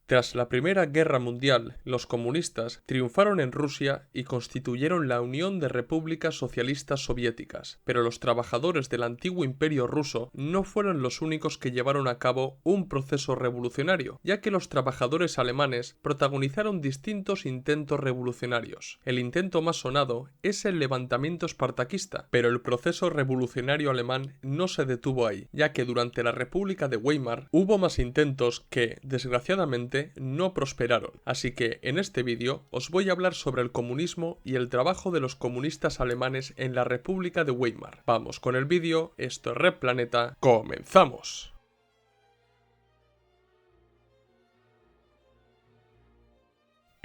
Tras la Primera Guerra Mundial, los comunistas triunfaron en Rusia y constituyeron la Unión de Repúblicas Socialistas Soviéticas, pero los trabajadores del antiguo Imperio ruso no fueron los únicos que llevaron a cabo un proceso revolucionario, ya que los trabajadores alemanes protagonizaron distintos intentos revolucionarios. El intento más sonado es el levantamiento espartaquista, pero el proceso revolucionario alemán no se detuvo ahí, ya que durante la República de Weimar hubo más intentos que, desgraciadamente, no prosperaron. Así que en este vídeo os voy a hablar sobre el comunismo y el trabajo de los comunistas alemanes en la República de Weimar. Vamos con el vídeo, esto es Red Planeta, ¡comenzamos!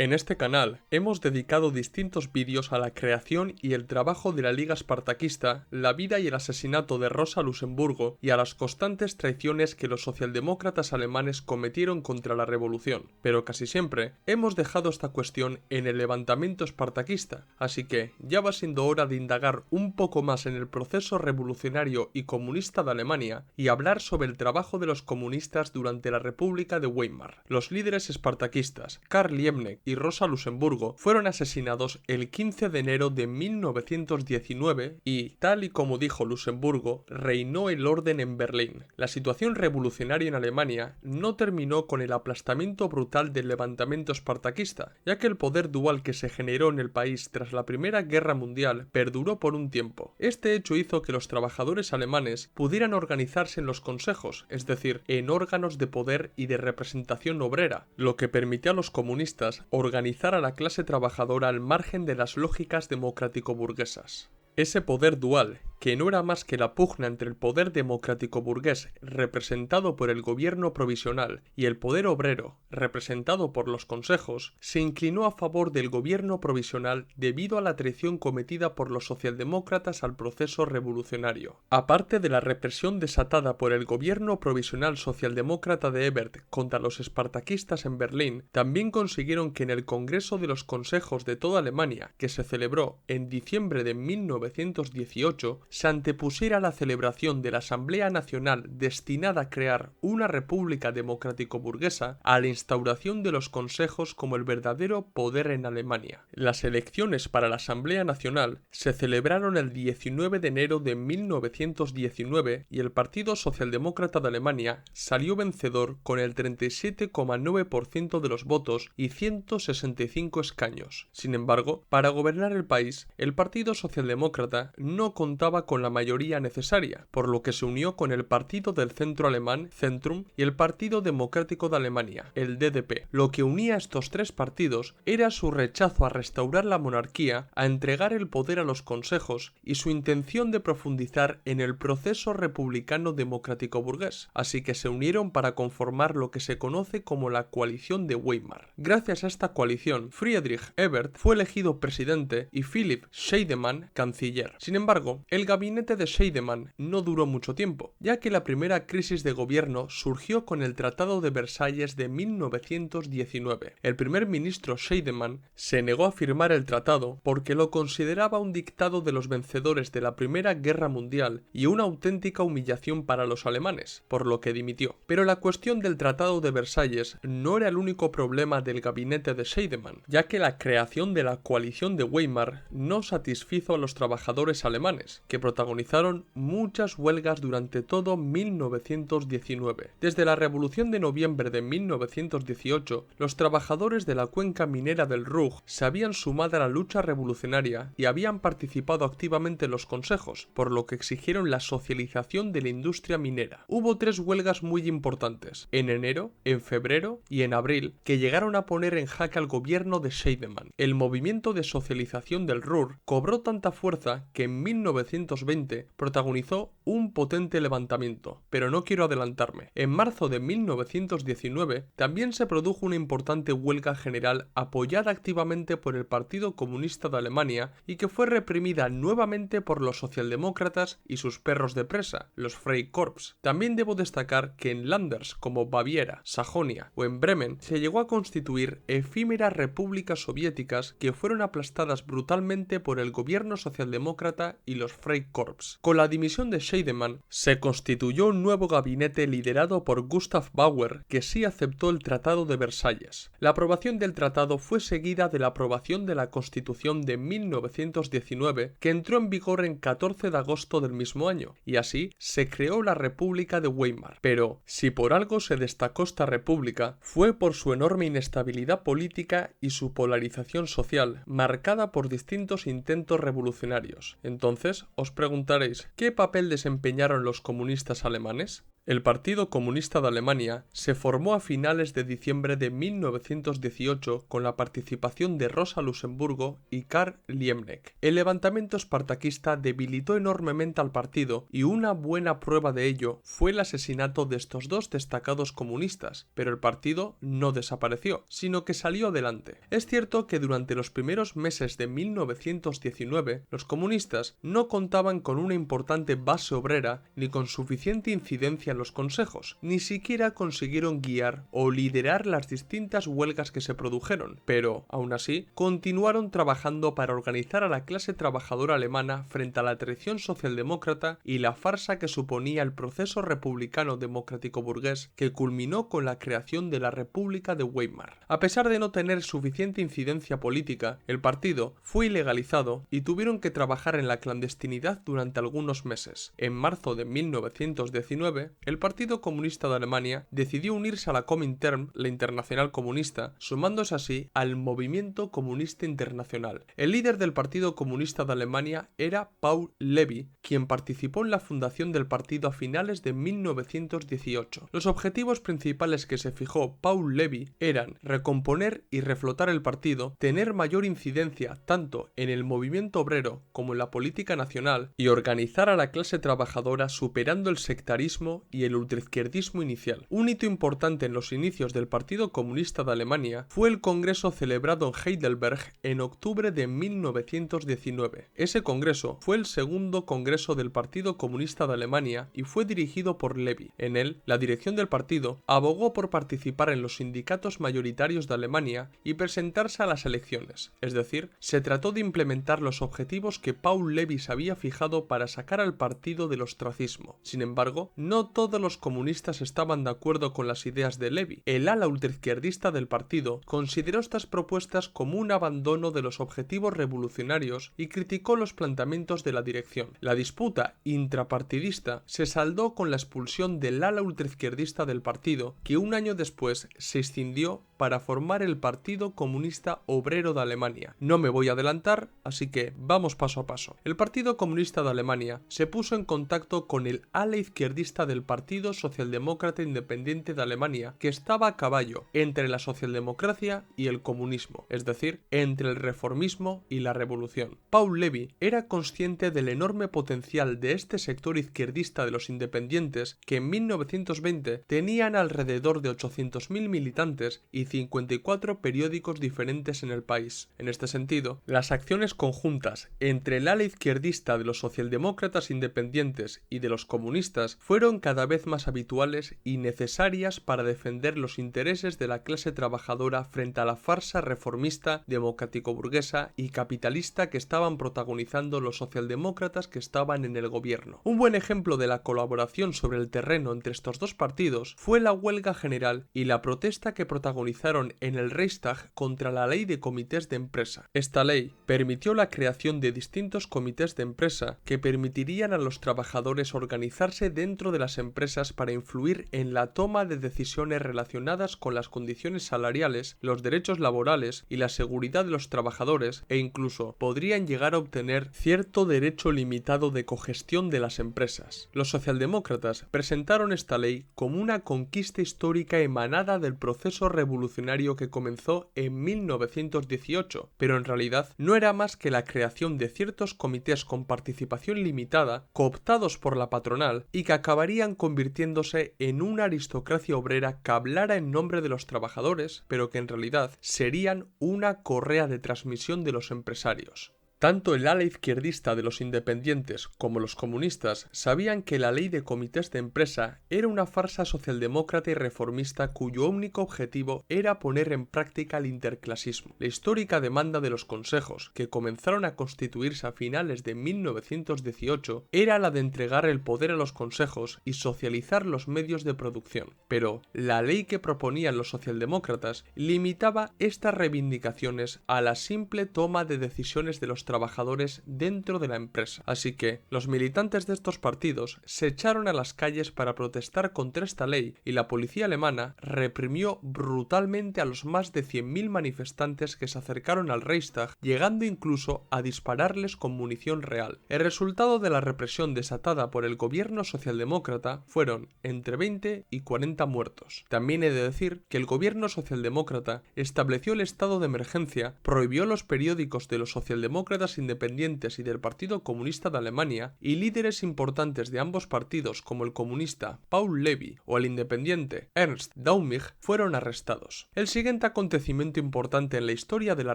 En este canal hemos dedicado distintos vídeos a la creación y el trabajo de la Liga Espartaquista, la vida y el asesinato de Rosa Luxemburgo y a las constantes traiciones que los socialdemócratas alemanes cometieron contra la revolución. Pero casi siempre hemos dejado esta cuestión en el levantamiento espartaquista, así que ya va siendo hora de indagar un poco más en el proceso revolucionario y comunista de Alemania y hablar sobre el trabajo de los comunistas durante la República de Weimar. Los líderes espartaquistas, Karl Liebknecht y Rosa Luxemburgo, fueron asesinados el 15 de enero de 1919 y, tal y como dijo Luxemburgo, reinó el orden en Berlín. La situación revolucionaria en Alemania no terminó con el aplastamiento brutal del levantamiento espartaquista, ya que el poder dual que se generó en el país tras la Primera Guerra Mundial perduró por un tiempo. Este hecho hizo que los trabajadores alemanes pudieran organizarse en los consejos, es decir, en órganos de poder y de representación obrera, lo que permitió a los comunistas organizar a la clase trabajadora al margen de las lógicas democrático-burguesas. Ese poder dual, que no era más que la pugna entre el poder democrático burgués representado por el gobierno provisional y el poder obrero representado por los consejos, se inclinó a favor del gobierno provisional debido a la traición cometida por los socialdemócratas al proceso revolucionario. Aparte de la represión desatada por el gobierno provisional socialdemócrata de Ebert contra los espartaquistas en Berlín, también consiguieron que en el Congreso de los Consejos de toda Alemania, que se celebró en diciembre de 1918, se antepusiera la celebración de la Asamblea Nacional destinada a crear una república democrático-burguesa a la instauración de los consejos como el verdadero poder en Alemania. Las elecciones para la Asamblea Nacional se celebraron el 19 de enero de 1919 y el Partido Socialdemócrata de Alemania salió vencedor con el 37,9% de los votos y 165 escaños. Sin embargo, para gobernar el país, el Partido Socialdemócrata no contaba con la mayoría necesaria, por lo que se unió con el Partido del Centro Alemán, Zentrum, y el Partido Democrático de Alemania, el DDP. Lo que unía a estos tres partidos era su rechazo a restaurar la monarquía, a entregar el poder a los consejos y su intención de profundizar en el proceso republicano democrático burgués, así que se unieron para conformar lo que se conoce como la coalición de Weimar. Gracias a esta coalición, Friedrich Ebert fue elegido presidente y Philipp Scheidemann canciller. Sin embargo, el gabinete de Scheidemann no duró mucho tiempo, ya que la primera crisis de gobierno surgió con el Tratado de Versalles de 1919. El primer ministro Scheidemann se negó a firmar el tratado porque lo consideraba un dictado de los vencedores de la Primera Guerra Mundial y una auténtica humillación para los alemanes, por lo que dimitió. Pero la cuestión del Tratado de Versalles no era el único problema del gabinete de Scheidemann, ya que la creación de la coalición de Weimar no satisfizo a los trabajadores alemanes, que protagonizaron muchas huelgas durante todo 1919. Desde la Revolución de Noviembre de 1918, los trabajadores de la cuenca minera del Ruhr se habían sumado a la lucha revolucionaria y habían participado activamente en los consejos, por lo que exigieron la socialización de la industria minera. Hubo tres huelgas muy importantes, en enero, en febrero y en abril, que llegaron a poner en jaque al gobierno de Scheidemann. El movimiento de socialización del Ruhr cobró tanta fuerza que en 1920 protagonizó un potente levantamiento, pero no quiero adelantarme. En marzo de 1919 también se produjo una importante huelga general apoyada activamente por el Partido Comunista de Alemania y que fue reprimida nuevamente por los socialdemócratas y sus perros de presa, los Freikorps. También debo destacar que en Landers como Baviera, Sajonia o en Bremen se llegó a constituir efímeras repúblicas soviéticas que fueron aplastadas brutalmente por el gobierno socialdemócrata y los Freikorps. Freikorps. Con la dimisión de Scheidemann, se constituyó un nuevo gabinete liderado por Gustav Bauer, que sí aceptó el Tratado de Versalles. La aprobación del tratado fue seguida de la aprobación de la Constitución de 1919, que entró en vigor en 14 de agosto del mismo año, y así se creó la República de Weimar. Pero, si por algo se destacó esta república, fue por su enorme inestabilidad política y su polarización social, marcada por distintos intentos revolucionarios. Entonces, os preguntaréis, ¿qué papel desempeñaron los comunistas alemanes? El Partido Comunista de Alemania se formó a finales de diciembre de 1918 con la participación de Rosa Luxemburgo y Karl Liebknecht. El levantamiento espartaquista debilitó enormemente al partido y una buena prueba de ello fue el asesinato de estos dos destacados comunistas, pero el partido no desapareció, sino que salió adelante. Es cierto que durante los primeros meses de 1919 los comunistas no contaban con una importante base obrera ni con suficiente incidencia en los consejos, ni siquiera consiguieron guiar o liderar las distintas huelgas que se produjeron, pero, aún así, continuaron trabajando para organizar a la clase trabajadora alemana frente a la traición socialdemócrata y la farsa que suponía el proceso republicano democrático burgués que culminó con la creación de la República de Weimar. A pesar de no tener suficiente incidencia política, el partido fue ilegalizado y tuvieron que trabajar en la clandestinidad durante algunos meses. En marzo de 1919, el Partido Comunista de Alemania decidió unirse a la Comintern, la Internacional Comunista, sumándose así al Movimiento Comunista Internacional. El líder del Partido Comunista de Alemania era Paul Levi, quien participó en la fundación del partido a finales de 1918. Los objetivos principales que se fijó Paul Levi eran recomponer y reflotar el partido, tener mayor incidencia tanto en el movimiento obrero como en la política nacional y organizar a la clase trabajadora superando el sectarismo y el ultraizquierdismo inicial. Un hito importante en los inicios del Partido Comunista de Alemania fue el congreso celebrado en Heidelberg en octubre de 1919. Ese congreso fue el segundo congreso del Partido Comunista de Alemania y fue dirigido por Levi. En él, la dirección del partido abogó por participar en los sindicatos mayoritarios de Alemania y presentarse a las elecciones, es decir, se trató de implementar los objetivos que Paul Levi se había fijado para sacar al partido del ostracismo. Sin embargo, no todos los comunistas estaban de acuerdo con las ideas de Levi. El ala ultraizquierdista del partido consideró estas propuestas como un abandono de los objetivos revolucionarios y criticó los planteamientos de la dirección. La disputa intrapartidista se saldó con la expulsión del ala ultraizquierdista del partido, que un año después se escindió para formar el Partido Comunista Obrero de Alemania. No me voy a adelantar, así que vamos paso a paso. El Partido Comunista de Alemania se puso en contacto con el ala izquierdista del Partido Socialdemócrata Independiente de Alemania, que estaba a caballo entre la socialdemocracia y el comunismo, es decir, entre el reformismo y la revolución. Paul Levi era consciente del enorme potencial de este sector izquierdista de los independientes, que en 1920 tenían alrededor de 800.000 militantes y 54 periódicos diferentes en el país. En este sentido, las acciones conjuntas entre el ala izquierdista de los socialdemócratas independientes y de los comunistas fueron cada vez más habituales y necesarias para defender los intereses de la clase trabajadora frente a la farsa reformista, democrático-burguesa y capitalista que estaban protagonizando los socialdemócratas que estaban en el gobierno. Un buen ejemplo de la colaboración sobre el terreno entre estos dos partidos fue la huelga general y la protesta que protagonizaron en el Reichstag contra la ley de comités de empresa. Esta ley permitió la creación de distintos comités de empresa que permitirían a los trabajadores organizarse dentro de las empresas para influir en la toma de decisiones relacionadas con las condiciones salariales, los derechos laborales y la seguridad de los trabajadores, e incluso podrían llegar a obtener cierto derecho limitado de cogestión de las empresas. Los socialdemócratas presentaron esta ley como una conquista histórica emanada del proceso revolucionario que comenzó en 1918, pero en realidad no era más que la creación de ciertos comités con participación limitada, cooptados por la patronal, y que acabarían convirtiéndose en una aristocracia obrera que hablara en nombre de los trabajadores, pero que en realidad serían una correa de transmisión de los empresarios. Tanto el ala izquierdista de los independientes como los comunistas sabían que la ley de comités de empresa era una farsa socialdemócrata y reformista cuyo único objetivo era poner en práctica el interclasismo. La histórica demanda de los consejos, que comenzaron a constituirse a finales de 1918, era la de entregar el poder a los consejos y socializar los medios de producción. Pero la ley que proponían los socialdemócratas limitaba estas reivindicaciones a la simple toma de decisiones de los trabajadores dentro de la empresa. Así que los militantes de estos partidos se echaron a las calles para protestar contra esta ley y la policía alemana reprimió brutalmente a los más de 100.000 manifestantes que se acercaron al Reichstag, llegando incluso a dispararles con munición real. El resultado de la represión desatada por el gobierno socialdemócrata fueron entre 20 y 40 muertos. También he de decir que el gobierno socialdemócrata estableció el estado de emergencia, prohibió los periódicos de los socialdemócratas independientes y del Partido Comunista de Alemania, y líderes importantes de ambos partidos como el comunista Paul Levi o el independiente Ernst Daumig fueron arrestados. El siguiente acontecimiento importante en la historia de la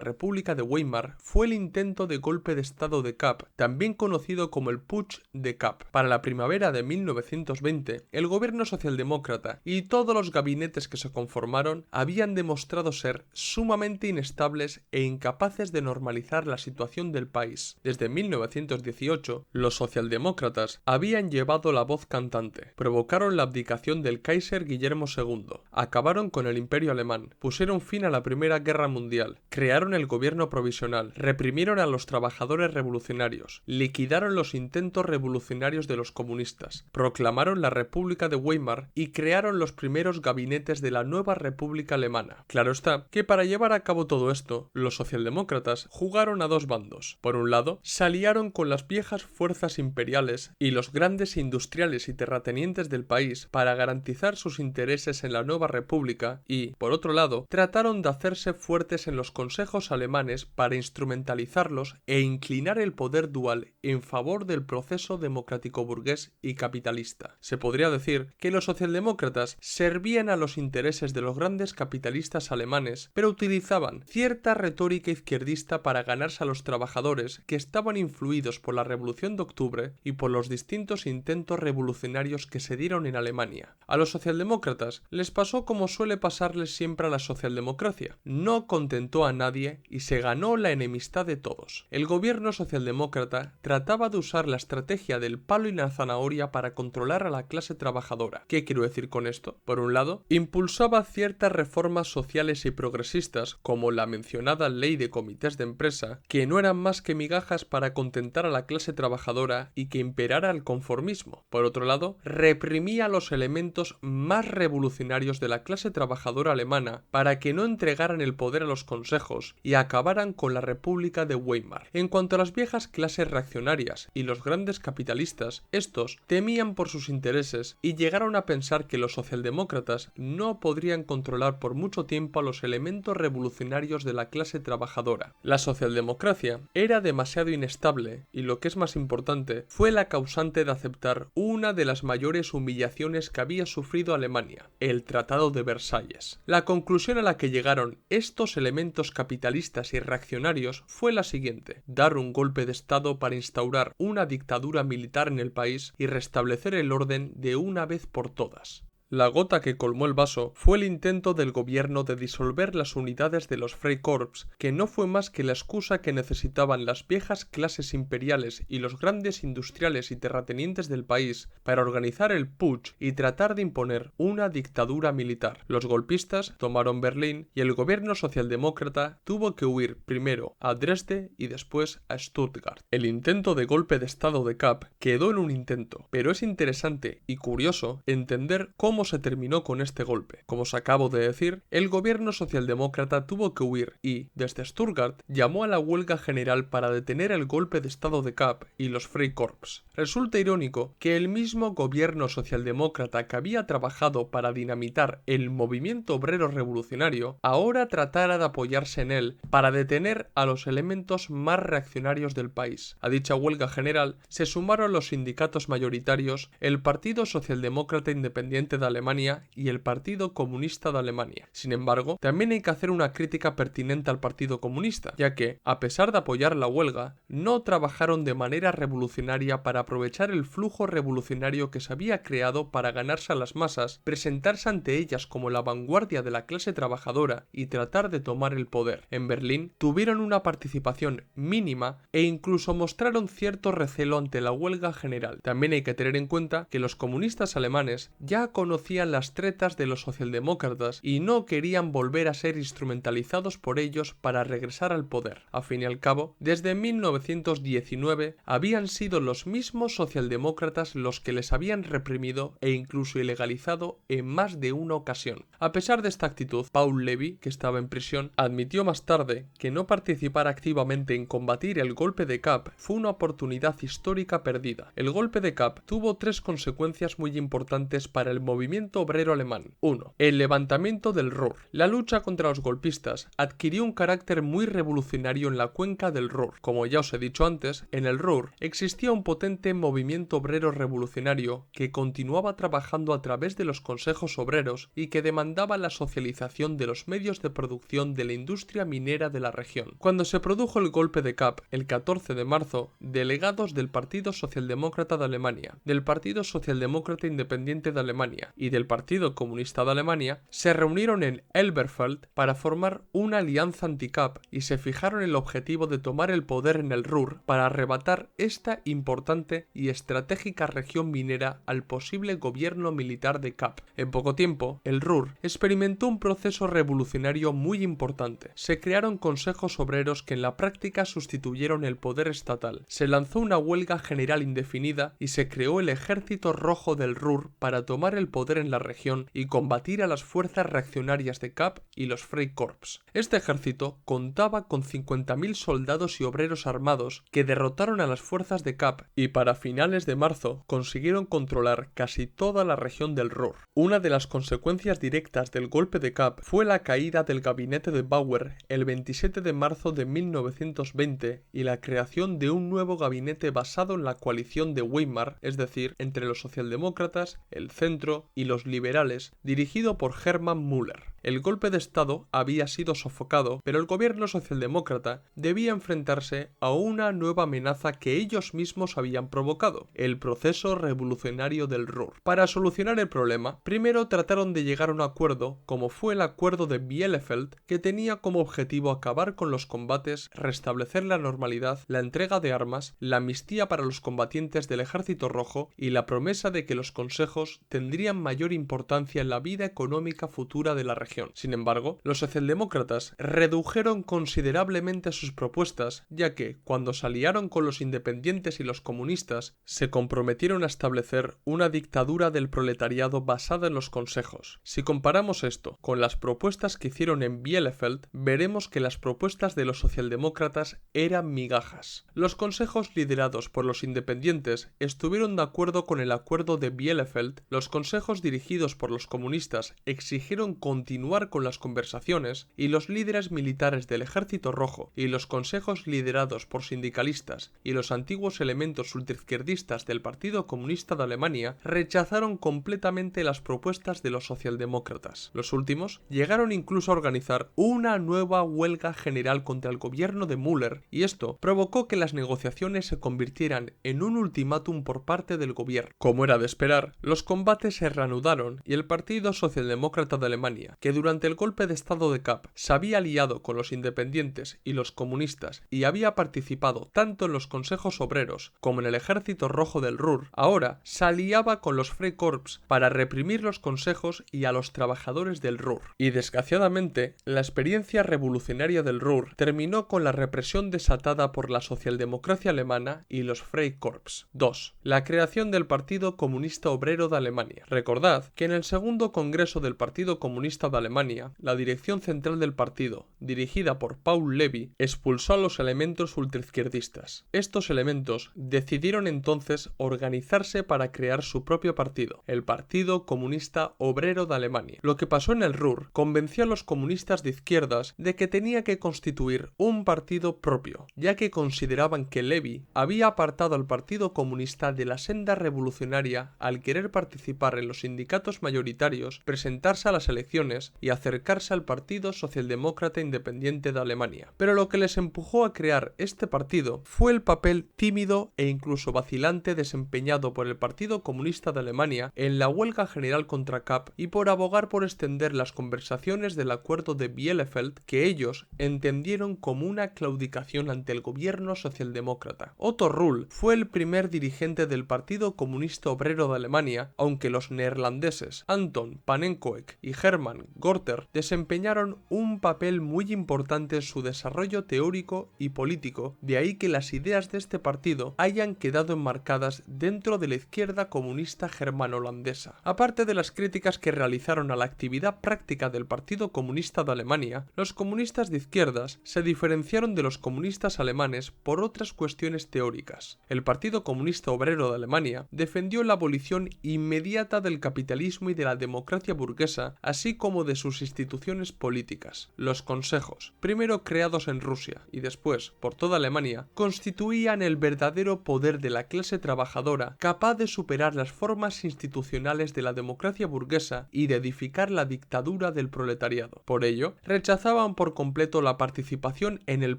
República de Weimar fue el intento de golpe de estado de Kapp, también conocido como el Putsch de Kapp. Para la primavera de 1920, el gobierno socialdemócrata y todos los gabinetes que se conformaron habían demostrado ser sumamente inestables e incapaces de normalizar la situación del país. Desde 1918, los socialdemócratas habían llevado la voz cantante, provocaron la abdicación del Kaiser Guillermo II, acabaron con el Imperio Alemán, pusieron fin a la Primera Guerra Mundial, crearon el gobierno provisional, reprimieron a los trabajadores revolucionarios, liquidaron los intentos revolucionarios de los comunistas, proclamaron la República de Weimar y crearon los primeros gabinetes de la nueva República Alemana. Claro está que para llevar a cabo todo esto, los socialdemócratas jugaron a dos bandos. Por un lado, se aliaron con las viejas fuerzas imperiales y los grandes industriales y terratenientes del país para garantizar sus intereses en la nueva república y, por otro lado, trataron de hacerse fuertes en los consejos alemanes para instrumentalizarlos e inclinar el poder dual en favor del proceso democrático burgués y capitalista. Se podría decir que los socialdemócratas servían a los intereses de los grandes capitalistas alemanes, pero utilizaban cierta retórica izquierdista para ganarse a los trabajadores que estaban influidos por la Revolución de Octubre y por los distintos intentos revolucionarios que se dieron en Alemania. A los socialdemócratas les pasó como suele pasarles siempre a la socialdemocracia. No contentó a nadie y se ganó la enemistad de todos. El gobierno socialdemócrata trataba de usar la estrategia del palo y la zanahoria para controlar a la clase trabajadora. ¿Qué quiero decir con esto? Por un lado, impulsaba ciertas reformas sociales y progresistas, como la mencionada ley de comités de empresa, que no eran más que migajas para contentar a la clase trabajadora y que imperara el conformismo. Por otro lado, reprimía los elementos más revolucionarios de la clase trabajadora alemana para que no entregaran el poder a los consejos y acabaran con la República de Weimar. En cuanto a las viejas clases reaccionarias y los grandes capitalistas, estos temían por sus intereses y llegaron a pensar que los socialdemócratas no podrían controlar por mucho tiempo a los elementos revolucionarios de la clase trabajadora. La socialdemocracia era demasiado inestable y, lo que es más importante, fue la causante de aceptar una de las mayores humillaciones que había sufrido Alemania, el Tratado de Versalles. La conclusión a la que llegaron estos elementos capitalistas y reaccionarios fue la siguiente: dar un golpe de estado para instaurar una dictadura militar en el país y restablecer el orden de una vez por todas. La gota que colmó el vaso fue el intento del gobierno de disolver las unidades de los Freikorps, que no fue más que la excusa que necesitaban las viejas clases imperiales y los grandes industriales y terratenientes del país para organizar el putsch y tratar de imponer una dictadura militar. Los golpistas tomaron Berlín y el gobierno socialdemócrata tuvo que huir primero a Dresde y después a Stuttgart. El intento de golpe de estado de Kapp quedó en un intento, pero es interesante y curioso entender cómo se terminó con este golpe. Como os acabo de decir, el gobierno socialdemócrata tuvo que huir y, desde Stuttgart, llamó a la huelga general para detener el golpe de estado de Kapp y los Freikorps. Resulta irónico que el mismo gobierno socialdemócrata que había trabajado para dinamitar el movimiento obrero revolucionario, ahora tratara de apoyarse en él para detener a los elementos más reaccionarios del país. A dicha huelga general se sumaron los sindicatos mayoritarios, el Partido Socialdemócrata Independiente de Alemania y el Partido Comunista de Alemania. Sin embargo, también hay que hacer una crítica pertinente al Partido Comunista, ya que, a pesar de apoyar la huelga, no trabajaron de manera revolucionaria para aprovechar el flujo revolucionario que se había creado para ganarse a las masas, presentarse ante ellas como la vanguardia de la clase trabajadora y tratar de tomar el poder. En Berlín tuvieron una participación mínima e incluso mostraron cierto recelo ante la huelga general. También hay que tener en cuenta que los comunistas alemanes ya conocían las tretas de los socialdemócratas y no querían volver a ser instrumentalizados por ellos para regresar al poder. A fin y al cabo, desde 1919 habían sido los mismos socialdemócratas los que les habían reprimido e incluso ilegalizado en más de una ocasión. A pesar de esta actitud, Paul Levy, que estaba en prisión, admitió más tarde que no participar activamente en combatir el golpe de Kapp fue una oportunidad histórica perdida. El golpe de Kapp tuvo tres consecuencias muy importantes para el movimiento obrero alemán. 1. El levantamiento del Ruhr. La lucha contra los golpistas adquirió un carácter muy revolucionario en la cuenca del Ruhr. Como ya os he dicho antes, en el Ruhr existía un potente movimiento obrero revolucionario que continuaba trabajando a través de los consejos obreros y que demandaba la socialización de los medios de producción de la industria minera de la región. Cuando se produjo el golpe de Kapp, el 14 de marzo, delegados del Partido Socialdemócrata de Alemania, del Partido Socialdemócrata Independiente de Alemania y del Partido Comunista de Alemania se reunieron en Elberfeld para formar una alianza anti-Kapp y se fijaron el objetivo de tomar el poder en el Ruhr para arrebatar esta importante y estratégica región minera al posible gobierno militar de Kapp. En poco tiempo, el Ruhr experimentó un proceso revolucionario muy importante. Se crearon consejos obreros que en la práctica sustituyeron el poder estatal. Se lanzó una huelga general indefinida y se creó el Ejército Rojo del Ruhr para tomar el poder en la región y combatir a las fuerzas reaccionarias de Kapp y los Freikorps. Este ejército contaba con 50.000 soldados y obreros armados que derrotaron a las fuerzas de Kapp y para finales de marzo consiguieron controlar casi toda la región del Ruhr. Una de las consecuencias directas del golpe de Kapp fue la caída del gabinete de Bauer el 27 de marzo de 1920 y la creación de un nuevo gabinete basado en la coalición de Weimar, es decir, entre los socialdemócratas, el centro y los liberales, dirigido por Hermann Müller. El golpe de Estado había sido sofocado, pero el gobierno socialdemócrata debía enfrentarse a una nueva amenaza que ellos mismos habían provocado, el proceso revolucionario del Ruhr. Para solucionar el problema, primero trataron de llegar a un acuerdo, como fue el acuerdo de Bielefeld, que tenía como objetivo acabar con los combates, restablecer la normalidad, la entrega de armas, la amnistía para los combatientes del Ejército Rojo y la promesa de que los consejos tendrían mayor importancia en la vida económica futura de la región. Sin embargo, los socialdemócratas redujeron considerablemente sus propuestas, ya que, cuando se aliaron con los independientes y los comunistas, se comprometieron a establecer una dictadura del proletariado basada en los consejos. Si comparamos esto con las propuestas que hicieron en Bielefeld, veremos que las propuestas de los socialdemócratas eran migajas. Los consejos liderados por los independientes estuvieron de acuerdo con el acuerdo de Bielefeld, los consejos dirigidos por los comunistas exigieron continuar con las conversaciones y los líderes militares del Ejército Rojo y los consejos liderados por sindicalistas y los antiguos elementos ultraizquierdistas del Partido Comunista de Alemania rechazaron completamente las propuestas de los socialdemócratas. Los últimos llegaron incluso a organizar una nueva huelga general contra el gobierno de Müller y esto provocó que las negociaciones se convirtieran en un ultimátum por parte del gobierno. Como era de esperar, los combates se reanudaron y el Partido Socialdemócrata de Alemania, que durante el golpe de estado de Kapp se había aliado con los independientes y los comunistas y había participado tanto en los consejos obreros como en el Ejército Rojo del Ruhr, ahora se aliaba con los Freikorps para reprimir los consejos y a los trabajadores del Ruhr. Y desgraciadamente, la experiencia revolucionaria del Ruhr terminó con la represión desatada por la socialdemocracia alemana y los Freikorps. 2. La creación del Partido Comunista Obrero de Alemania. Recordad que en el segundo congreso del Partido Comunista de Alemania, la dirección central del partido, dirigida por Paul Levy, expulsó a los elementos ultraizquierdistas. Estos elementos decidieron entonces organizarse para crear su propio partido, el Partido Comunista Obrero de Alemania. Lo que pasó en el Ruhr convenció a los comunistas de izquierdas de que tenía que constituir un partido propio, ya que consideraban que Levy había apartado al Partido Comunista de la senda revolucionaria al querer participar en los sindicatos mayoritarios, presentarse a las elecciones y acercarse al Partido Socialdemócrata Independiente de Alemania. Pero lo que les empujó a crear este partido fue el papel tímido e incluso vacilante desempeñado por el Partido Comunista de Alemania en la huelga general contra Kapp y por abogar por extender las conversaciones del acuerdo de Bielefeld, que ellos entendieron como una claudicación ante el gobierno socialdemócrata. Otto Rühl fue el primer dirigente del Partido Comunista Obrero de Alemania, aunque los neerlandeses Anton Panenkoek y Hermann Gorter desempeñaron un papel muy importante en su desarrollo teórico y político, de ahí que las ideas de este partido hayan quedado enmarcadas dentro de la izquierda comunista germano-holandesa. Aparte de las críticas que realizaron a la actividad práctica del Partido Comunista de Alemania, los comunistas de izquierdas se diferenciaron de los comunistas alemanes por otras cuestiones teóricas. El Partido Comunista Obrero de Alemania defendió la abolición inmediata del capitalismo y de la democracia burguesa, así como de sus instituciones políticas. Los consejos, primero creados en Rusia y después por toda Alemania, constituían el verdadero poder de la clase trabajadora, capaz de superar las formas institucionales de la democracia burguesa y de edificar la dictadura del proletariado. Por ello, rechazaban por completo la participación en el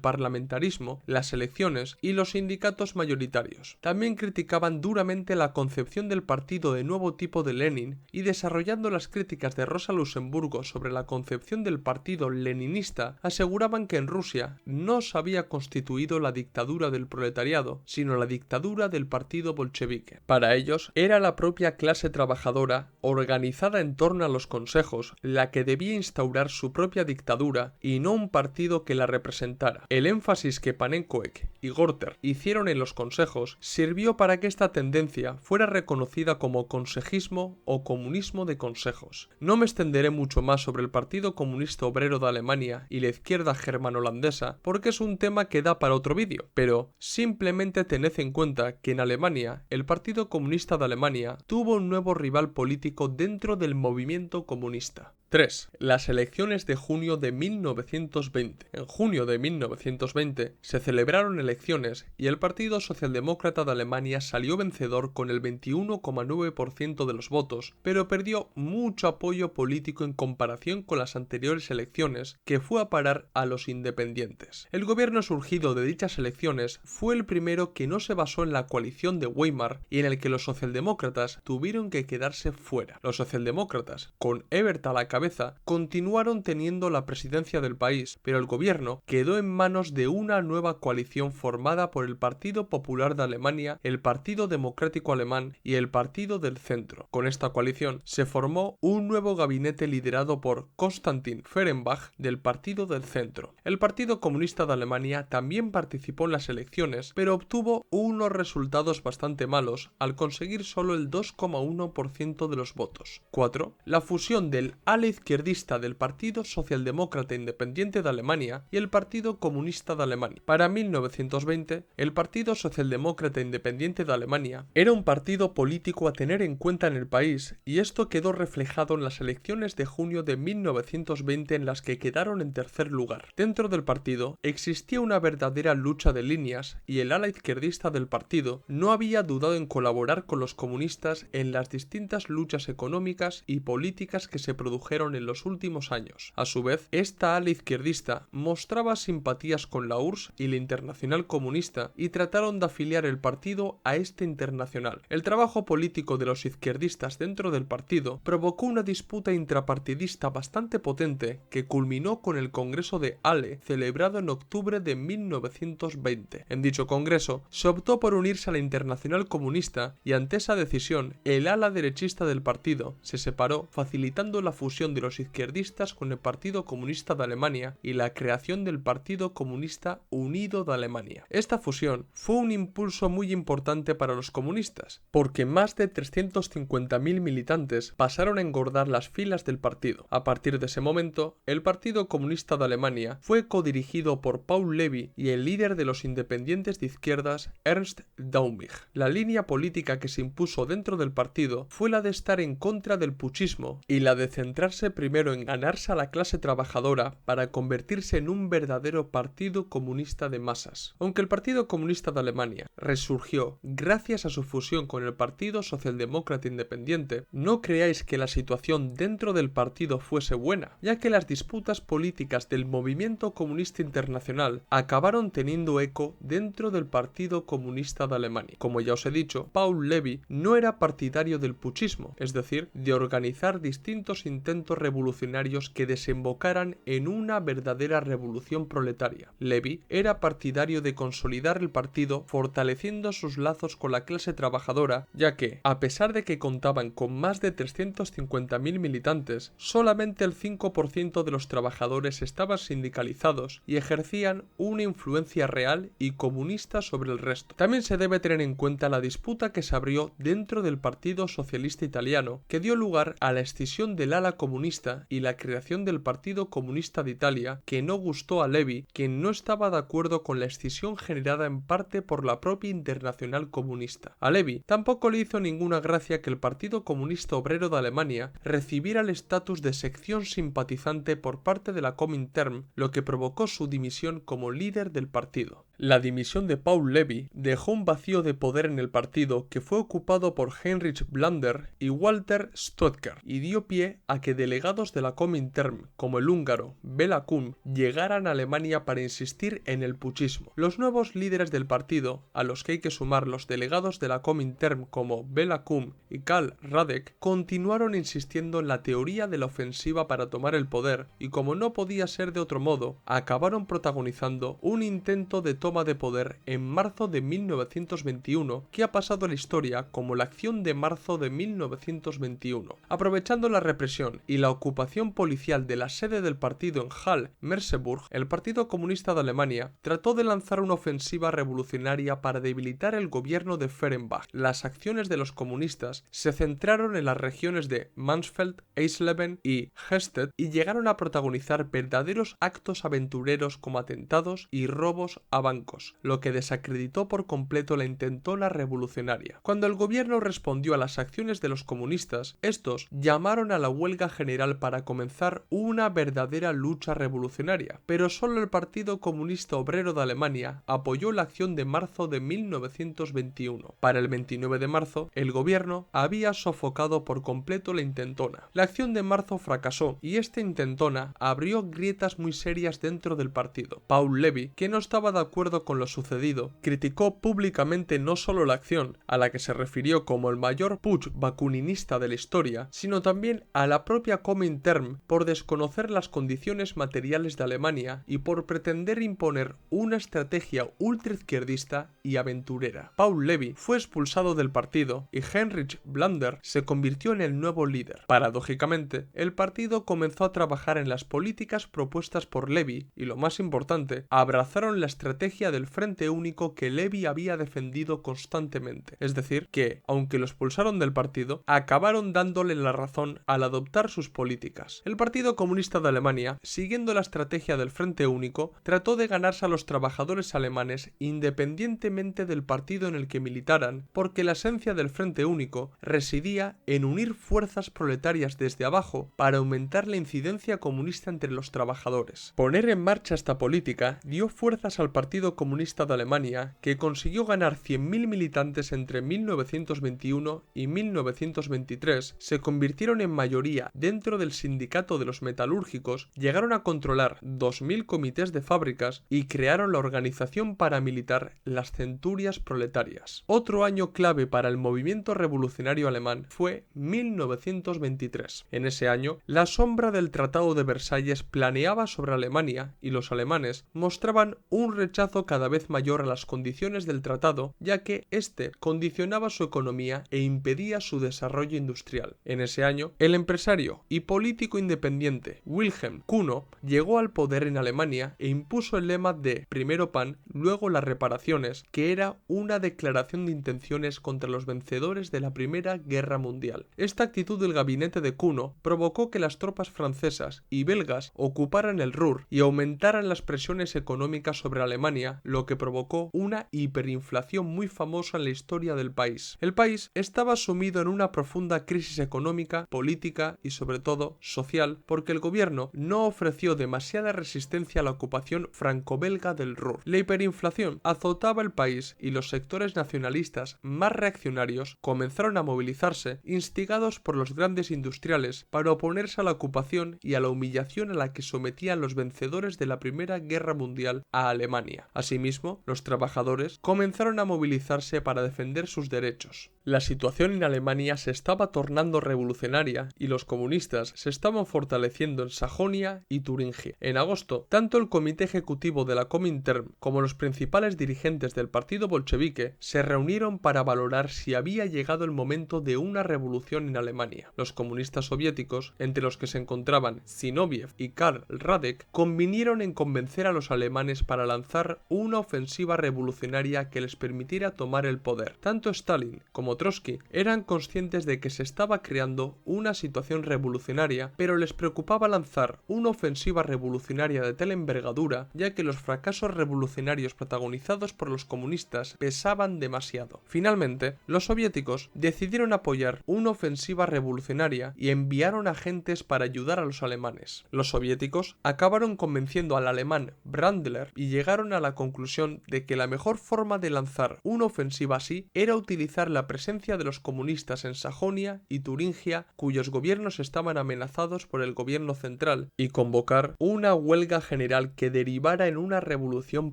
parlamentarismo, las elecciones y los sindicatos mayoritarios. También criticaban duramente la concepción del partido de nuevo tipo de Lenin y, desarrollando las críticas de Rosa Luxemburgo sobre la concepción del partido leninista, aseguraban que en Rusia no se había constituido la dictadura del proletariado, sino la dictadura del partido bolchevique. Para ellos, era la propia clase trabajadora, organizada en torno a los consejos, la que debía instaurar su propia dictadura y no un partido que la representara. El énfasis que Panenkoek y Gorter hicieron en los consejos sirvió para que esta tendencia fuera reconocida como consejismo o comunismo de consejos. No me extenderé mucho más sobre el Partido Comunista Obrero de Alemania y la izquierda germano-holandesa porque es un tema que da para otro vídeo, pero simplemente tened en cuenta que en Alemania el Partido Comunista de Alemania tuvo un nuevo rival político dentro del movimiento comunista. 3. Las elecciones de junio de 1920. En junio de 1920 se celebraron elecciones y el Partido Socialdemócrata de Alemania salió vencedor con el 21,9% de los votos, pero perdió mucho apoyo político en comparación con las anteriores elecciones, que fue a parar a los independientes. El gobierno surgido de dichas elecciones fue el primero que no se basó en la coalición de Weimar y en el que los socialdemócratas tuvieron que quedarse fuera. Los socialdemócratas, con Ebert a la cabeza, continuaron teniendo la presidencia del país, pero el gobierno quedó en manos de una nueva coalición formada por el Partido Popular de Alemania, el Partido Democrático Alemán y el Partido del Centro. Con esta coalición se formó un nuevo gabinete liderado por Konstantin Fehrenbach del Partido del Centro. El Partido Comunista de Alemania también participó en las elecciones, pero obtuvo unos resultados bastante malos al conseguir solo el 2,1% de los votos. 4. La fusión del ala izquierdista del Partido Socialdemócrata Independiente de Alemania y el Partido Comunista de Alemania. Para 1920, el Partido Socialdemócrata Independiente de Alemania era un partido político a tener en cuenta en el país, y esto quedó reflejado en las elecciones de junio de 1920 en las que quedaron en tercer lugar. Dentro del partido existía una verdadera lucha de líneas y el ala izquierdista del partido no había dudado en colaborar con los comunistas en las distintas luchas económicas y políticas que se produjeron en los últimos años. A su vez, esta ala izquierdista mostraba simpatías con la URSS y la Internacional Comunista y trataron de afiliar el partido a esta internacional. El trabajo político de los izquierdistas dentro del partido provocó una disputa intrapartidista bastante potente que culminó con el Congreso de Halle celebrado en octubre de 1920. En dicho congreso se optó por unirse a la Internacional Comunista y ante esa decisión el ala derechista del partido se separó, facilitando la fusión fusión de los izquierdistas con el Partido Comunista de Alemania y la creación del Partido Comunista Unido de Alemania. Esta fusión fue un impulso muy importante para los comunistas, porque más de 350.000 militantes pasaron a engordar las filas del partido. A partir de ese momento, el Partido Comunista de Alemania fue codirigido por Paul Levi y el líder de los independientes de izquierdas, Ernst Däumig. La línea política que se impuso dentro del partido fue la de estar en contra del puchismo y la de centrarse primero en ganarse a la clase trabajadora para convertirse en un verdadero partido comunista de masas. Aunque el Partido Comunista de Alemania resurgió gracias a su fusión con el Partido Socialdemócrata Independiente, no creáis que la situación dentro del partido fuese buena, ya que las disputas políticas del movimiento comunista internacional acabaron teniendo eco dentro del Partido Comunista de Alemania. Como ya os he dicho, Paul Levi no era partidario del puchismo, es decir, de organizar distintos intentos revolucionarios que desembocaran en una verdadera revolución proletaria. Levi era partidario de consolidar el partido fortaleciendo sus lazos con la clase trabajadora, ya que, a pesar de que contaban con más de 350.000 militantes, solamente el 5% de los trabajadores estaban sindicalizados y ejercían una influencia real y comunista sobre el resto. También se debe tener en cuenta la disputa que se abrió dentro del Partido Socialista Italiano, que dio lugar a la escisión del ala comunista y la creación del Partido Comunista de Italia, que no gustó a Levi, quien no estaba de acuerdo con la escisión generada en parte por la propia Internacional Comunista. A Levi tampoco le hizo ninguna gracia que el Partido Comunista Obrero de Alemania recibiera el estatus de sección simpatizante por parte de la Comintern, lo que provocó su dimisión como líder del partido. La dimisión de Paul Levi dejó un vacío de poder en el partido que fue ocupado por Heinrich Blander y Walter Stotker, y dio pie a que delegados de la Comintern, como el húngaro Bela Kun, llegaran a Alemania para insistir en el puchismo. Los nuevos líderes del partido, a los que hay que sumar los delegados de la Comintern como Bela Kun y Karl Radek, continuaron insistiendo en la teoría de la ofensiva para tomar el poder, y como no podía ser de otro modo, acabaron protagonizando un intento de toma de poder en marzo de 1921 que ha pasado a la historia como la acción de marzo de 1921. Aprovechando la represión y la ocupación policial de la sede del partido en Halle-Merseburg, el Partido Comunista de Alemania trató de lanzar una ofensiva revolucionaria para debilitar el gobierno de Fehrenbach. Las acciones de los comunistas se centraron en las regiones de Mansfeld, Eisleben y Hestet y llegaron a protagonizar verdaderos actos aventureros como atentados y robos a bancos, lo que desacreditó por completo la intentona revolucionaria. Cuando el gobierno respondió a las acciones de los comunistas, estos llamaron a la huelga general para comenzar una verdadera lucha revolucionaria, pero solo el Partido Comunista Obrero de Alemania apoyó la acción de marzo de 1921. Para el 29 de marzo, el gobierno había sofocado por completo la intentona. La acción de marzo fracasó y esta intentona abrió grietas muy serias dentro del partido. Paul Levi, que no estaba de acuerdo con lo sucedido, criticó públicamente no solo la acción, a la que se refirió como el mayor putsch bakuninista de la historia, sino también a la propia Comintern por desconocer las condiciones materiales de Alemania y por pretender imponer una estrategia ultraizquierdista y aventurera. Paul Levi fue expulsado del partido y Heinrich Blander se convirtió en el nuevo líder. Paradójicamente, el partido comenzó a trabajar en las políticas propuestas por Levi y, lo más importante, abrazaron la estrategia del Frente Único que Levi había defendido constantemente. Es decir, que, aunque lo expulsaron del partido, acabaron dándole la razón al adoptar sus políticas. El Partido Comunista de Alemania, siguiendo la estrategia del Frente Único, trató de ganarse a los trabajadores alemanes independientemente del partido en el que militaran, porque la esencia del Frente Único residía en unir fuerzas proletarias desde abajo para aumentar la incidencia comunista entre los trabajadores. Poner en marcha esta política dio fuerzas al Partido Comunista de Alemania, que consiguió ganar 100.000 militantes entre 1921 y 1923, se convirtieron en mayoría dentro del sindicato de los metalúrgicos, llegaron a controlar 2.000 comités de fábricas y crearon la organización paramilitar las Centurias Proletarias. Otro año clave para el movimiento revolucionario alemán fue 1923. En ese año, la sombra del Tratado de Versalles planeaba sobre Alemania y los alemanes mostraban un rechazo rechazo cada vez mayor a las condiciones del tratado, ya que este condicionaba su economía e impedía su desarrollo industrial. En ese año, el empresario y político independiente Wilhelm Kuno llegó al poder en Alemania e impuso el lema de primero pan, luego las reparaciones, que era una declaración de intenciones contra los vencedores de la Primera Guerra Mundial. Esta actitud del gabinete de Kuno provocó que las tropas francesas y belgas ocuparan el Ruhr y aumentaran las presiones económicas sobre Alemania, lo que provocó una hiperinflación muy famosa en la historia del país. El país estaba sumido en una profunda crisis económica, política y sobre todo social, porque el gobierno no ofreció demasiada resistencia a la ocupación franco-belga del Ruhr. La hiperinflación azotaba el país y los sectores nacionalistas más reaccionarios comenzaron a movilizarse, instigados por los grandes industriales, para oponerse a la ocupación y a la humillación a la que sometían los vencedores de la Primera Guerra Mundial a Alemania. Asimismo, los trabajadores comenzaron a movilizarse para defender sus derechos. La situación en Alemania se estaba tornando revolucionaria y los comunistas se estaban fortaleciendo en Sajonia y Turingia. En agosto, tanto el comité ejecutivo de la Comintern como los principales dirigentes del partido bolchevique se reunieron para valorar si había llegado el momento de una revolución en Alemania. Los comunistas soviéticos, entre los que se encontraban Zinoviev y Karl Radek, convinieron en convencer a los alemanes para lanzar una ofensiva revolucionaria que les permitiera tomar el poder. Tanto Stalin como Trotsky eran conscientes de que se estaba creando una situación revolucionaria, pero les preocupaba lanzar una ofensiva revolucionaria de tal envergadura, ya que los fracasos revolucionarios protagonizados por los comunistas pesaban demasiado. Finalmente, los soviéticos decidieron apoyar una ofensiva revolucionaria y enviaron agentes para ayudar a los alemanes. Los soviéticos acabaron convenciendo al alemán Brandler y llegaron a la conclusión de que la mejor forma de lanzar una ofensiva así era utilizar la presencia de los comunistas en Sajonia y Turingia, cuyos gobiernos estaban amenazados por el gobierno central, y convocar una huelga general que derivara en una revolución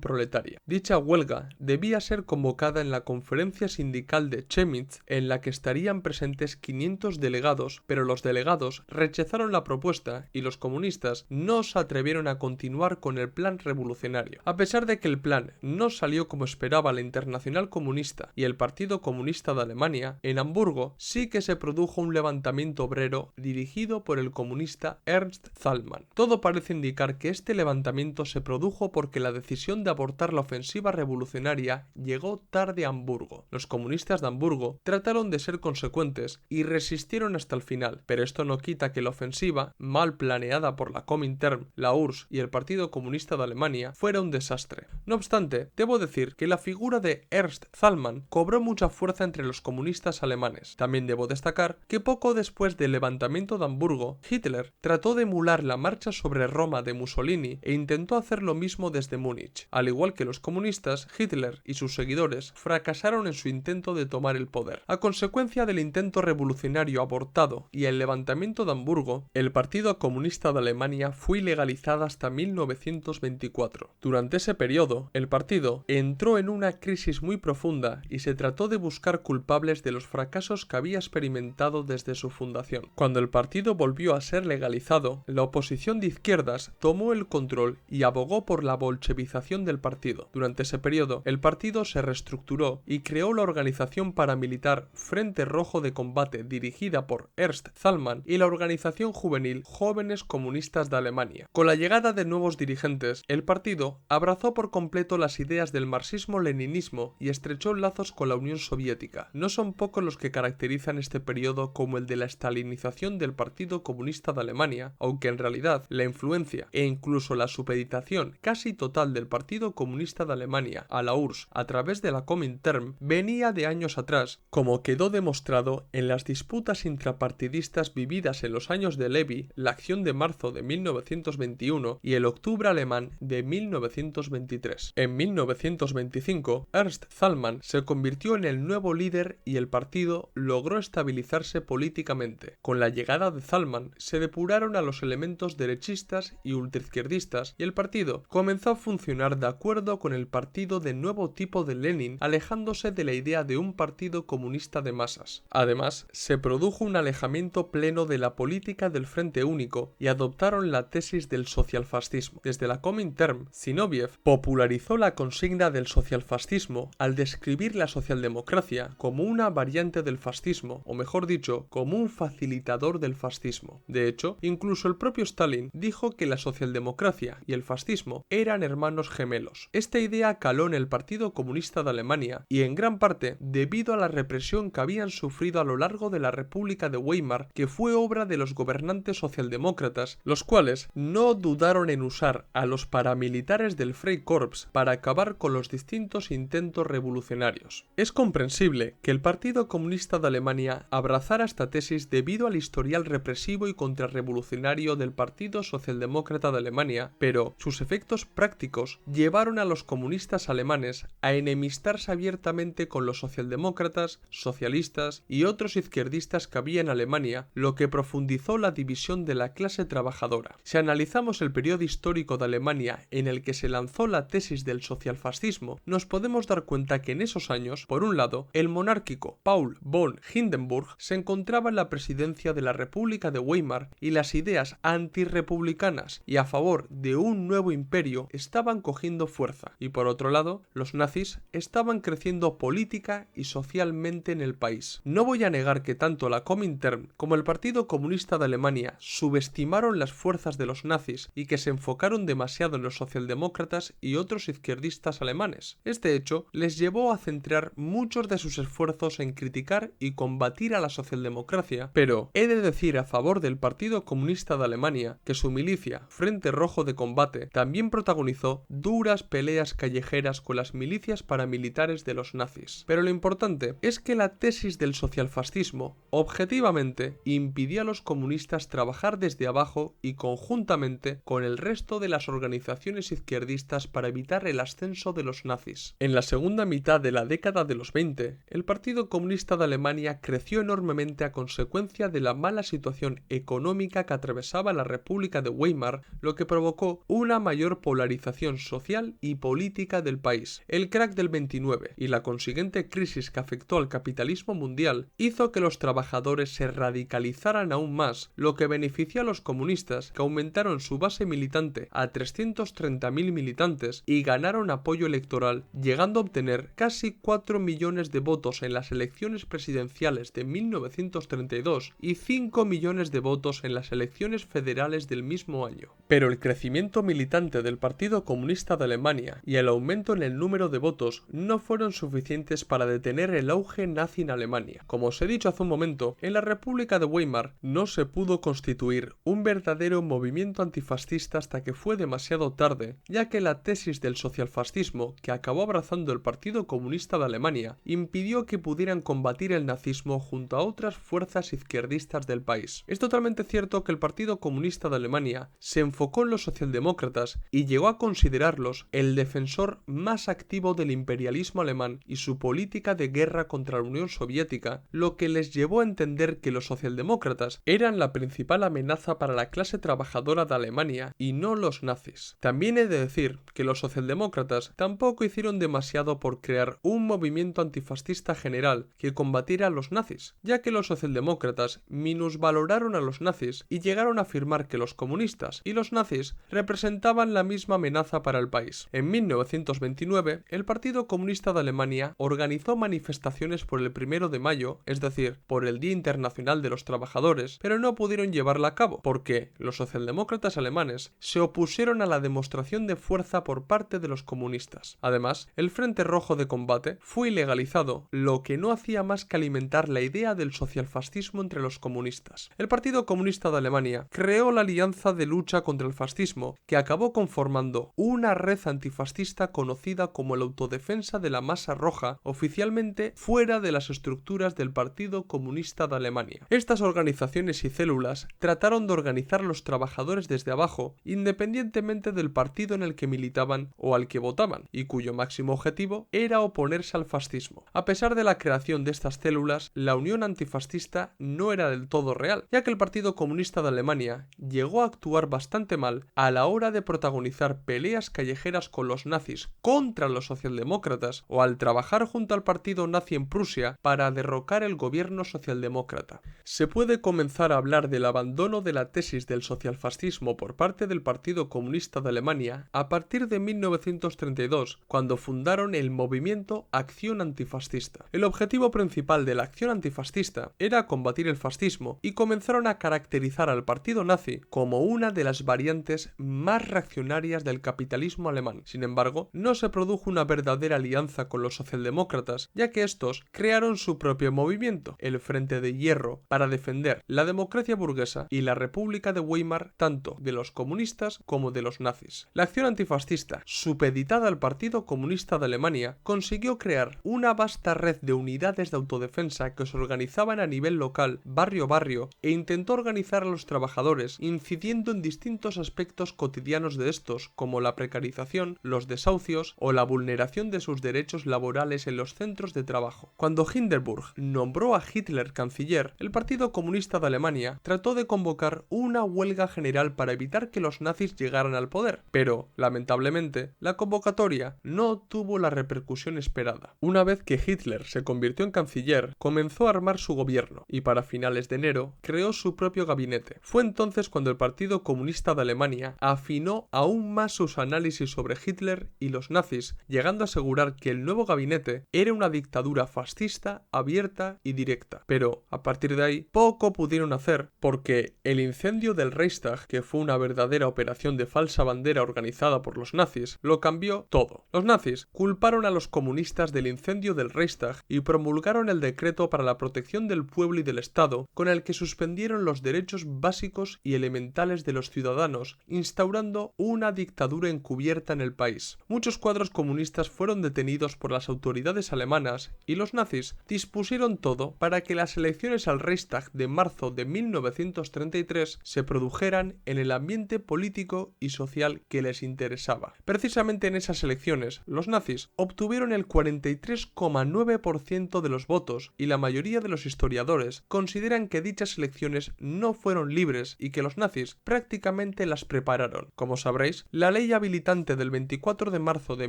proletaria. Dicha huelga debía ser convocada en la conferencia sindical de Chemnitz, en la que estarían presentes 500 delegados, pero los delegados rechazaron la propuesta y los comunistas no se atrevieron a continuar con el plan revolucionario. A pesar de que el plan no salió como esperaba la Internacional Comunista y el Partido Comunista de Alemania, en Hamburgo sí que se produjo un levantamiento obrero dirigido por el comunista Ernst Thälmann. Todo parece indicar que este levantamiento se produjo porque la decisión de abortar la ofensiva revolucionaria llegó tarde a Hamburgo. Los comunistas de Hamburgo trataron de ser consecuentes y resistieron hasta el final, pero esto no quita que la ofensiva, mal planeada por la Comintern, la URSS y el Partido Comunista de Alemania, fuera un desastre. No obstante, debo decir que la figura de Ernst Thälmann cobró mucha fuerza entre los comunistas alemanes. También debo destacar que poco después del levantamiento de Hamburgo, Hitler trató de emular la marcha sobre Roma de Mussolini e intentó hacer lo mismo desde Múnich. Al igual que los comunistas, Hitler y sus seguidores fracasaron en su intento de tomar el poder. A consecuencia del intento revolucionario abortado y el levantamiento de Hamburgo, el Partido Comunista de Alemania fue ilegalizado hasta 1924. Durante ese periodo, el partido entró en una crisis muy profunda y se trató de buscar culpables de los fracasos que había experimentado desde su fundación. Cuando el partido volvió a ser legalizado, la oposición de izquierdas tomó el control y abogó por la bolchevización del partido. Durante ese periodo, el partido se reestructuró y creó la organización paramilitar Frente Rojo de Combate, dirigida por Ernst Thälmann, y la organización juvenil Jóvenes Comunistas de Alemania. Con la llegada de nuevos dirigentes, el partido abrazó por completo las ideas del marxismo-leninismo y estrechó lazos con la Unión Soviética. No son pocos los que caracterizan este periodo como el de la estalinización del Partido Comunista de Alemania, aunque en realidad la influencia e incluso la supeditación casi total del Partido Comunista de Alemania a la URSS a través de la Comintern venía de años atrás, como quedó demostrado en las disputas intrapartidistas vividas en los años de Levi, la Acción de Marzo de 1921 y el Octubre Alemán de 1923. En 1925, Ernst Thälmann se convirtió en el nuevo líder y el partido logró estabilizarse políticamente. Con la llegada de Thälmann se depuraron a los elementos derechistas y ultraizquierdistas y el partido comenzó a funcionar de acuerdo con el partido de nuevo tipo de Lenin, alejándose de la idea de un partido comunista de masas. Además, se produjo un alejamiento pleno de la política del Frente Único y adoptaron la tesis del socialfascismo. Desde la Comintern, Zinoviev popularizó la consigna del socialfascismo al describir la socialdemocracia como una variante del fascismo, o mejor dicho, como un facilitador del fascismo. De hecho, incluso el propio Stalin dijo que la socialdemocracia y el fascismo eran hermanos gemelos. Esta idea caló en el Partido Comunista de Alemania y en gran parte debido a la represión que habían sufrido a lo largo de la República de Weimar, que fue obra de los gobernantes socialdemócratas, los cuales no dudaron en usar a los paramilitares del Freikorps para acabar con los distintos intentos revolucionarios. Es comprensible que el Partido Comunista de Alemania abrazara esta tesis debido al historial represivo y contrarrevolucionario del Partido Socialdemócrata de Alemania, pero sus efectos prácticos llevaron a los comunistas alemanes a enemistarse abiertamente con los socialdemócratas, socialistas y otros izquierdistas que había en Alemania, lo que profundizó la división de la clase trabajadora. Si analizamos el periodo histórico de Alemania en el que se lanzó la tesis del socialfascismo, nos podemos dar cuenta que en esos años, por un lado, el monárquico Paul von Hindenburg se encontraba en la presidencia de la República de Weimar y las ideas antirrepublicanas y a favor de un nuevo imperio estaban cogiendo fuerza, y por otro lado, los nazis estaban creciendo política y socialmente en el país. No voy a negar que tanto la Comintern como el Partido Comunista de Alemania subestimaron las fuerzas de los nazis y que se enfocaron demasiado en los socialdemócratas y otros izquierdistas alemanes. Este hecho les llevó a centrar muchos de sus esfuerzos en criticar y combatir a la socialdemocracia, pero he de decir a favor del Partido Comunista de Alemania que su milicia, Frente Rojo de Combate, también protagonizó duras peleas callejeras con las milicias paramilitares de los nazis. Pero lo importante es que la tesis del socialfascismo objetivamente impidió a los comunistas trabajar desde abajo y conjuntamente con el resto de las organizaciones izquierdistas para evitar el ascenso de los nazis. En la segunda mitad de la década de los 20, el Partido Comunista de Alemania creció enormemente a consecuencia de la mala situación económica que atravesaba la República de Weimar, lo que provocó una mayor polarización social y política del país. El crack del 29 y la consiguiente crisis que afectó al capitalismo mundial hizo que los trabajadores se radicalizaran aún más, lo que benefició a los comunistas, que aumentaron su base militante a 330.000 militantes y ganaron apoyo electoral, llegando a obtener casi 4 millones de votos en las elecciones presidenciales de 1932 y 5 millones de votos en las elecciones federales del mismo año. Pero el crecimiento militante del Partido Comunista de Alemania y el aumento en el número de votos no fueron suficientes para detener el auge nazi en Alemania. Como os he dicho hace un momento, en la República de Weimar no se pudo constituir un verdadero movimiento antifascista hasta que fue demasiado tarde, ya que la tesis del socialfascismo que acabó abrazando el Partido Comunista de Alemania impidió que pudieran combatir el nazismo junto a otras fuerzas izquierdistas del país. Es totalmente cierto que el Partido Comunista de Alemania se enfocó en los socialdemócratas y llegó a considerarlos el defensor más activo del imperialismo alemán y su política de guerra contra la Unión Soviética, lo que les llevó a entender que los socialdemócratas eran la principal amenaza para la clase trabajadora de Alemania y no los nazis. También he de decir que los socialdemócratas tampoco hicieron demasiado por crear un movimiento antifascista general que combatiera a los nazis, ya que los socialdemócratas minusvaloraron a los nazis y llegaron a afirmar que los comunistas y los nazis representaban la misma amenaza para el país. En 1929, el Partido Comunista de Alemania organizó manifestaciones por el 1 de mayo, es decir, por el Día Internacional de los Trabajadores, pero no pudieron llevarla a cabo, porque los socialdemócratas alemanes se opusieron a la demostración de fuerza por parte de los comunistas. Además, el Frente Rojo de Combate fue ilegalizado, lo que no hacía más que alimentar la idea del socialfascismo entre los comunistas. El Partido Comunista de Alemania creó la Alianza de Lucha contra el Fascismo, que acabó conformando una red antifascista conocida como la Autodefensa de la Masa Roja, oficialmente fuera de las estructuras del Partido Comunista de Alemania. Estas organizaciones y células trataron de organizar a los trabajadores desde abajo, independientemente del partido en el que militaban o al que votaban, y cuyo máximo objetivo era oponerse al fascismo. A pesar de la creación de estas células, la unión antifascista no era del todo real, ya que el Partido Comunista de Alemania llegó a actuar bastante mal a la hora de protagonizar peleas callejeras con los nazis contra los socialdemócratas o al trabajar junto al partido nazi en Prusia para derrocar el gobierno socialdemócrata. Se puede comenzar a hablar del abandono de la tesis del socialfascismo por parte del Partido Comunista de Alemania a partir de 1932, cuando fundaron el movimiento Acción Antifascista. El objetivo principal de la acción antifascista era combatir el fascismo y comenzaron a caracterizar al partido nazi como una de las variantes más reaccionarias del capitalismo alemán. Sin embargo, no se produjo una verdadera alianza con los socialdemócratas, ya que estos crearon su propio movimiento, el Frente de Hierro, para defender la democracia burguesa y la República de Weimar tanto de los comunistas como de los nazis. La acción antifascista, supeditada al Partido Comunista de Alemania, consiguió crear una vasta red de unidades de autodefensa que se organizaban a nivel local, barrio a barrio, e intentó organizar a los trabajadores, incidiendo en distintos aspectos cotidianos de estos, como la precarización, los desahucios o la vulneración de sus derechos laborales en los centros de trabajo. Cuando Hindenburg nombró a Hitler canciller, el Partido Comunista de Alemania trató de convocar una huelga general para evitar que los nazis llegaran al poder, pero, lamentablemente, la convocatoria no tuvo la repercusión esperada. Una vez que Hitler se convirtió en canciller, comenzó a armar su gobierno y para finales de enero creó su propio gabinete. Fue entonces cuando el Partido Comunista de Alemania afinó aún más sus análisis sobre Hitler y los nazis, llegando a asegurar que el nuevo gabinete era una dictadura fascista, abierta y directa. Pero, a partir de ahí, poco pudieron hacer porque el incendio del Reichstag, que fue una verdadera operación de falsa bandera organizada por los nazis, lo cambió todo. Los nazis culparon a los comunistas del incendio del Reichstag y promulgaron el decreto para la protección del pueblo y del Estado, con el que suspendieron los derechos básicos y elementales de los ciudadanos, instaurando una dictadura encubierta en el país. Muchos cuadros comunistas fueron detenidos por las autoridades alemanas y los nazis dispusieron todo para que las elecciones al Reichstag de marzo de 1933 se produjeran en el ambiente político y social que les interesaba. Precisamente en esas elecciones, los nazis obtuvieron el 43,9% de los votos y la mayoría de los historiadores consideran que dichas elecciones no fueron libres y que los nazis prácticamente las prepararon. Como sabréis, la ley habilitante del 24 de marzo de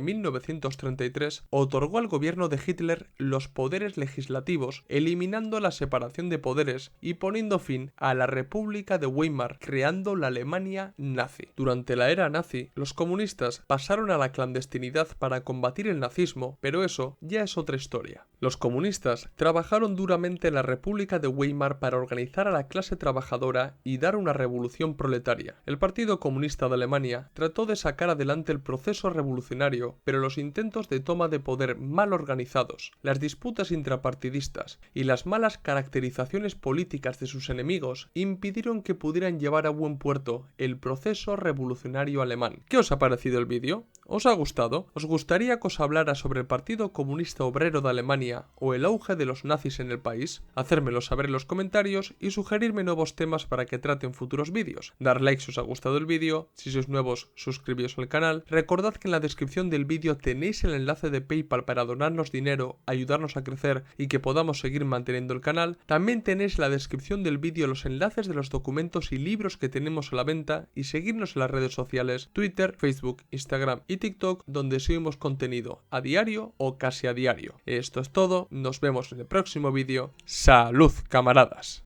1933 otorgó al gobierno de Hitler los poderes legislativos, eliminando la separación de poderes y poniendo fin a la República de Weimar, creando la Alemania nazi. Durante la era nazi, los comunistas pasaron a la clandestinidad para combatir el nazismo, pero eso ya es otra historia. Los comunistas trabajaron duramente en la República de Weimar para organizar a la clase trabajadora y dar una revolución proletaria. El Partido Comunista de Alemania trató de sacar adelante el proceso revolucionario, pero los intentos de toma de poder mal organizados, las disputas intrapartidistas y las malas caracterizaciones políticas de sus enemigos impidieron que pudieran llevar a buen puerto el proceso revolucionario alemán. ¿Qué os ha parecido el vídeo? ¿Os ha gustado? ¿Os gustaría que os hablara sobre el Partido Comunista Obrero de Alemania o el auge de los nazis en el país? Hacérmelo saber en los comentarios y sugerirme nuevos temas para que trate en futuros vídeos. Dar like si os ha gustado el vídeo, si sois nuevos suscribíos al canal. Recordad que en la descripción del vídeo tenéis el enlace de PayPal para donarnos dinero, ayudarnos a crecer y que podamos seguir manteniendo el canal. También tenéis en la descripción del vídeo los enlaces de los documentos y libros que tenemos a la venta y seguirnos en las redes sociales Twitter, Facebook, Instagram y TikTok, donde subimos contenido a diario o casi a diario. Esto es todo, nos vemos en el próximo vídeo. ¡Salud, camaradas!